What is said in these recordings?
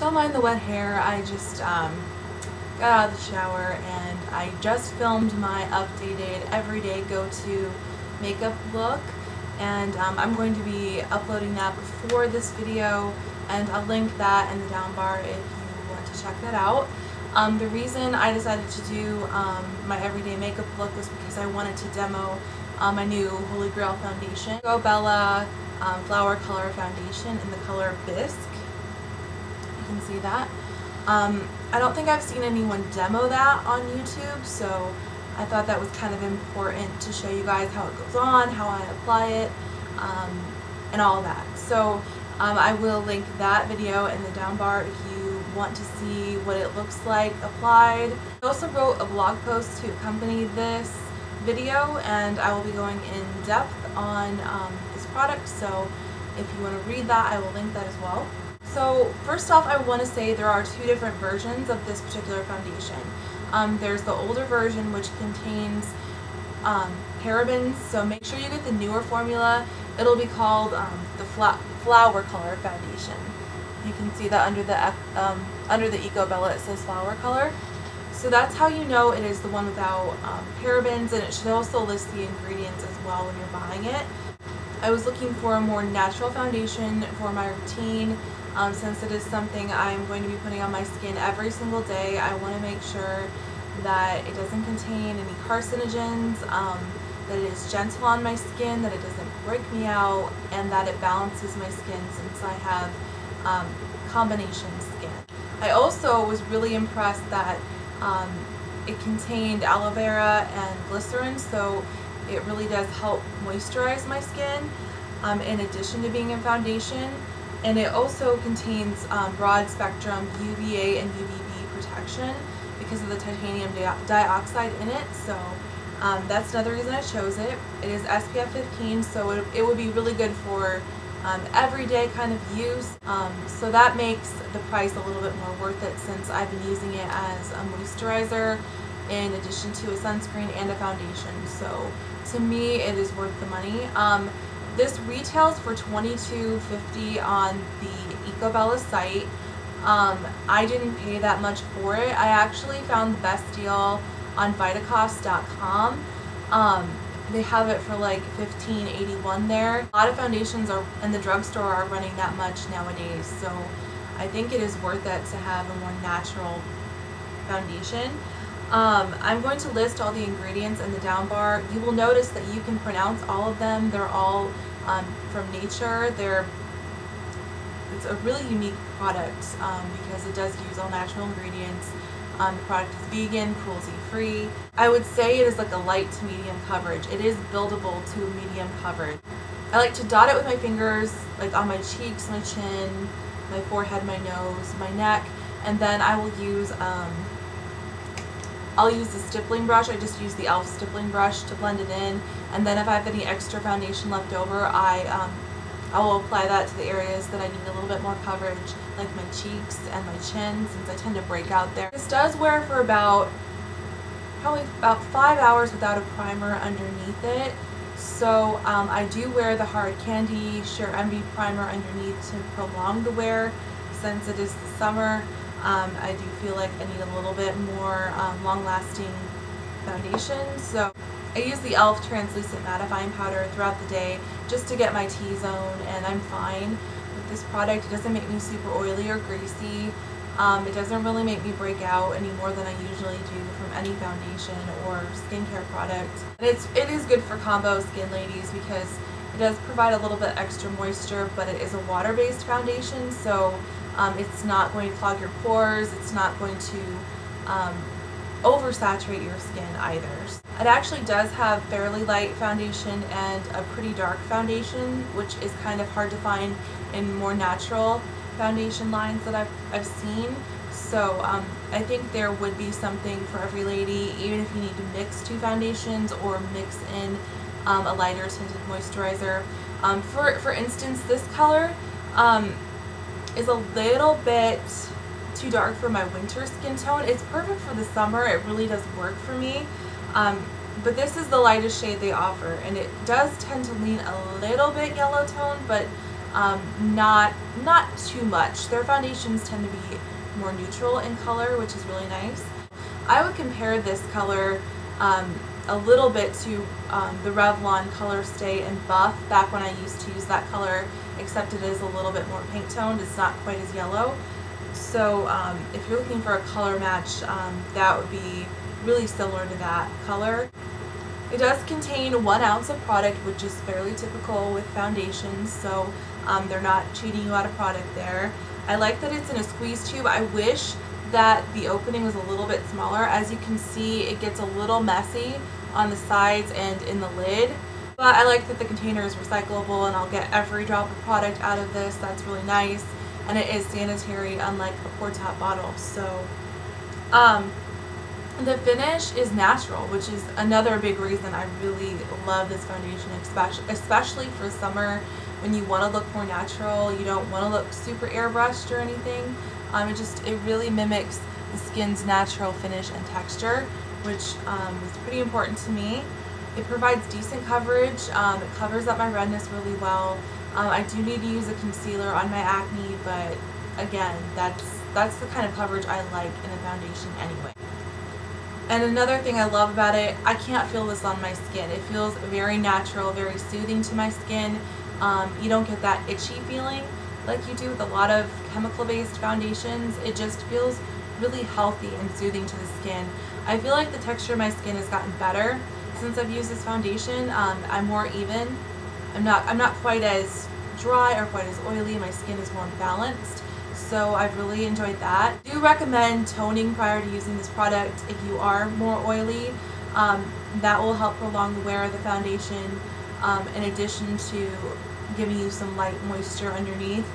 Don't mind the wet hair. I just got out of the shower and I just filmed my updated everyday go-to makeup look, and I'm going to be uploading that before this video, and I'll link that in the down bar if you want to check that out. The reason I decided to do my everyday makeup look was because I wanted to demo my new Holy Grail foundation, Ecco Bella Flowercolor foundation in the color Bisque. You can see that. I don't think I've seen anyone demo that on YouTube, so I thought that was kind of important to show you guys how it goes on, how I apply it, and all that. So I will link that video in the down bar if you want to see what it looks like applied. I also wrote a blog post to accompany this video, and I will be going in depth on this product, so if you want to read that, I will link that as well. So first off, I want to say there are two different versions of this particular foundation. There's the older version, which contains parabens, so make sure you get the newer formula. It'll be called the Flowercolor foundation. You can see that under the Ecco Bella it says Flowercolor. So that's how you know it is the one without parabens, and it should also list the ingredients as well when you're buying it. I was looking for a more natural foundation for my routine. Since it is something I'm going to be putting on my skin every single day, I want to make sure that it doesn't contain any carcinogens, that it is gentle on my skin, that it doesn't break me out, and that it balances my skin since I have combination skin. I also was really impressed that it contained aloe vera and glycerine, so it really does help moisturize my skin in addition to being a foundation. And it also contains broad spectrum UVA and UVB protection because of the titanium dioxide in it. So that's another reason I chose it. It is SPF 15, so it would be really good for everyday kind of use. So that makes the price a little bit more worth it, since I've been using it as a moisturizer in addition to a sunscreen and a foundation. So to me, it is worth the money. This retails for $22.50 on the Ecco Bella site. I didn't pay that much for it. I actually found the best deal on Vitacost.com. They have it for like $15.81 there. A lot of foundations are in the drugstore are running that much nowadays, so I think it is worth it to have a more natural foundation. I'm going to list all the ingredients in the down bar. You will notice that you can pronounce all of them. They're all from nature. It's a really unique product because it does use all natural ingredients. The product is vegan, cruelty-free. I would say it is like a light to medium coverage. It is buildable to a medium coverage. I like to dot it with my fingers, like on my cheeks, my chin, my forehead, my nose, my neck, and then I will use I'll use the stippling brush. I just use the e.l.f. stippling brush to blend it in, and then if I have any extra foundation left over, I will apply that to the areas that I need a little bit more coverage, like my cheeks and my chin, since I tend to break out there. This does wear for probably about 5 hours without a primer underneath it. So I do wear the Hard Candy Sheer Envy primer underneath to prolong the wear, since it is the summer. I do feel like I need a little bit more long-lasting foundation, so I use the e.l.f. translucent mattifying powder throughout the day just to get my T-zone, and I'm fine with this product. It doesn't make me super oily or greasy. It doesn't really make me break out any more than I usually do from any foundation or skincare product. And it is good for combo skin ladies because it does provide a little bit extra moisture, but it is a water-based foundation, so it's not going to clog your pores. It's not going to oversaturate your skin either. It actually does have fairly light foundation and a pretty dark foundation, which is kind of hard to find in more natural foundation lines that I've seen. So I think there would be something for every lady, even if you need to mix two foundations or mix in a lighter tinted moisturizer. For instance, this color is a little bit too dark for my winter skin tone. It's perfect for the summer. It really does work for me. But this is the lightest shade they offer, and it does tend to lean a little bit yellow tone, but not too much. Their foundations tend to be more neutral in color, which is really nice. I would compare this color a little bit to the Revlon Color Stay and Buff back when I used to use that color, except it is a little bit more pink toned. It's not quite as yellow. So if you're looking for a color match, that would be really similar to that color. It does contain 1 ounce of product, which is fairly typical with foundations, so they're not cheating you out of product there. I like that it's in a squeeze tube. I wish that the opening was a little bit smaller. As you can see, it gets a little messy on the sides and in the lid. But I like that the container is recyclable and I'll get every drop of product out of this. That's really nice. And it is sanitary, unlike a pour top bottle. So the finish is natural, which is another big reason I really love this foundation, especially for summer when you want to look more natural. You don't want to look super airbrushed or anything. It really mimics the skin's natural finish and texture, which is pretty important to me. It provides decent coverage. It covers up my redness really well. I do need to use a concealer on my acne, but again, that's the kind of coverage I like in a foundation anyway. And another thing I love about it, I can't feel this on my skin. It feels very natural, very soothing to my skin. You don't get that itchy feeling like you do with a lot of chemical-based foundations. It just feels really healthy and soothing to the skin. I feel like the texture of my skin has gotten better since I've used this foundation. I'm more even. I'm not quite as dry or quite as oily. My skin is more balanced, so I've really enjoyed that. I do recommend toning prior to using this product if you are more oily. That will help prolong the wear of the foundation, in addition to giving you some light moisture underneath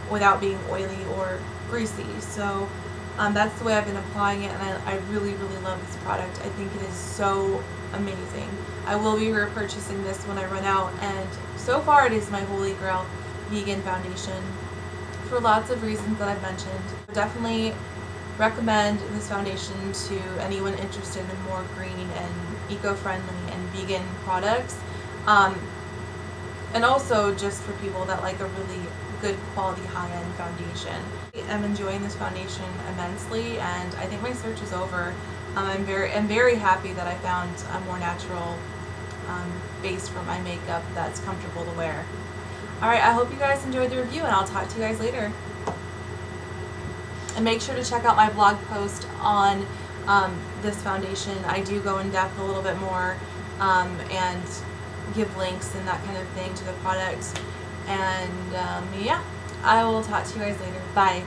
without being oily or greasy. So that's the way I've been applying it, and I really, really love this product. I think it is so amazing. I will be repurchasing this when I run out, and so far it is my holy grail vegan foundation for lots of reasons that I've mentioned. Definitely recommend this foundation to anyone interested in more green and eco-friendly and vegan products. And also just for people that like a really good quality high-end foundation. I'm enjoying this foundation immensely, and I think my search is over. I'm very happy that I found a more natural base for my makeup that's comfortable to wear. Alright, I hope you guys enjoyed the review, and I'll talk to you guys later. And make sure to check out my blog post on this foundation. I do go in depth a little bit more and give links and that kind of thing to the product. And yeah, I will talk to you guys later. Bye.